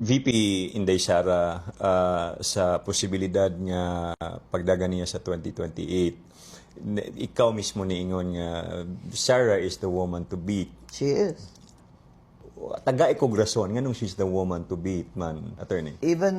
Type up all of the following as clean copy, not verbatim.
VP Inday Sara, sa posibilidad nga pagdagan niya sa 2028, ikaw mismo niingon nga Sara is the woman to beat. She is. Taga ko grason nganong she's the woman to beat, man, attorney. Even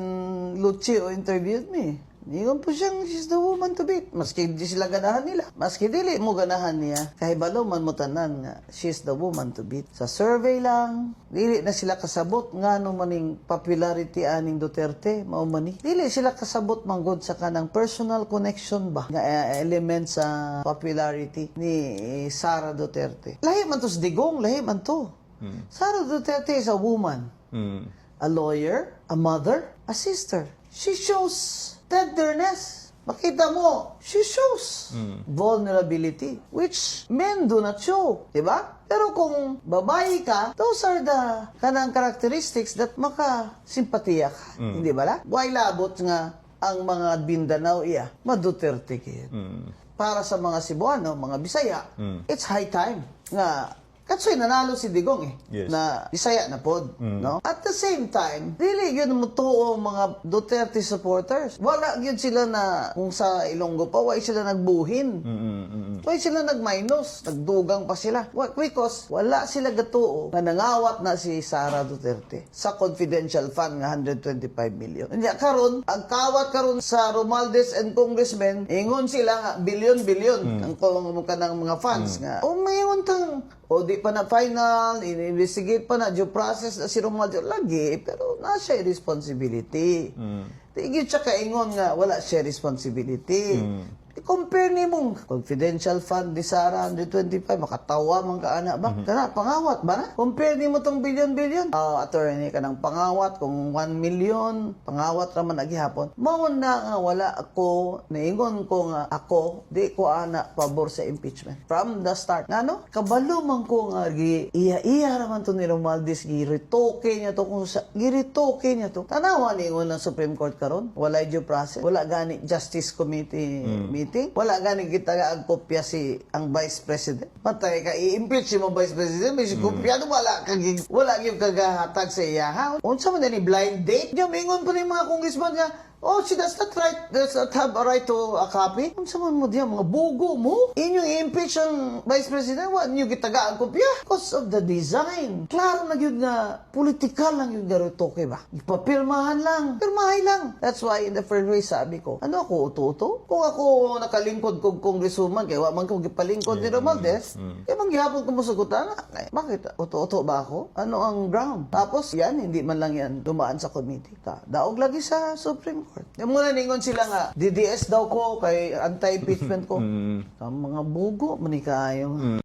Lucio interviewed me. Ingon po siyang she's the woman to beat. Maski di sila ganahan nila. Maski dili mo ganahan niya. Kahibalo man mo tanan nga she's the woman to beat. Sa survey lang, dili na sila kasabot nga no maning popularity aning Duterte, mao man ni. Dili sila kasabot manggod sa kanang personal connection ba nga element sa popularity ni Sara Duterte. Lahi man to sa digong, lahi man to. Sara Duterte is a woman. A lawyer, a mother, a sister. She shows tenderness. Makita mo, she shows vulnerability, which men do not show. Diba? Pero kung babae ka, those are the kanang characteristics that makasimpatiya ka. Hindi ba la? Buhay labot nga ang mga Bindanao iya, maduterte kaya. Para sa mga Cebuano, mga Bisaya, it's high time nga katsoy nanalo si Digong Yes. na Bisaya na pod, no? At the same time, dili yun mo tuo mga Duterte supporters. Wala yun sila na kung sa Ilonggo pa, wala sila nagbuhin. Wala sila nagminus, nagdugang pa sila. Because wala sila gatuo na nangawat na si Sara Duterte sa confidential fund nga 125 million. Nya karon, ang kawat karon sa Romualdez and congressmen, ingon sila nga bilyon-bilyon ang kanang mga funds nga. O mayroon tang o di pa na final, investigate pa na due process na si Romualdez lagi, pero na siya responsibility. Tigit siya kaingon nga wala siya responsibility. I-compare ni mong confidential fund ni Sara 125, makatawa man ka ana ba? Kana pangawat ba na? Compare ni mo tong bilyon-bilyon. Attorney ka ng pangawat kung 1 million, pangawat raman agihapon. Mao na nga wala ako naingon ko nga ako di ko ana pabor sa impeachment from the start. Ngano? Kabalo man ko nga iya raman to ni Romualdez giritoke niya to kung sa giritoke niya to. Tanawa ni ingon ng Supreme Court karon, wala due process, wala gani Justice Committee meeting. Wala gani kita ang kopya si ang Vice President. Patay ka i-impeach mo Vice President, may si kopya no wala gyud kagahatag sa iya ha. Unsa man ni blind date? Diyan mingon pa ni mga congressman nga, oh, she does not have a right to a copy. Unsa man mo diyan mga bugo mo? Inyong i-impeach ang Vice President, wa niyo gitaga ang kopya because of the design. Klaro na gyud nga political lang yung garutoke ba? Ipapirmahan lang, pirmahay lang. That's why in the first place sabi ko, ano ako uto-uto? Kung ako nakalingkod kong congresswoman, kaya wa man ko gipalingkod ni Romualdez, kaya manggihapon ko musugutan, bakit uto-uto ba ako? Ano ang ground? Tapos yan, hindi man lang yan dumaan sa committee. Daog lagi sa Supreme Court. Yung muna ningon sila nga, DDS daw ko kay anti-impeachment ko. Ang mga bugo, manikayo.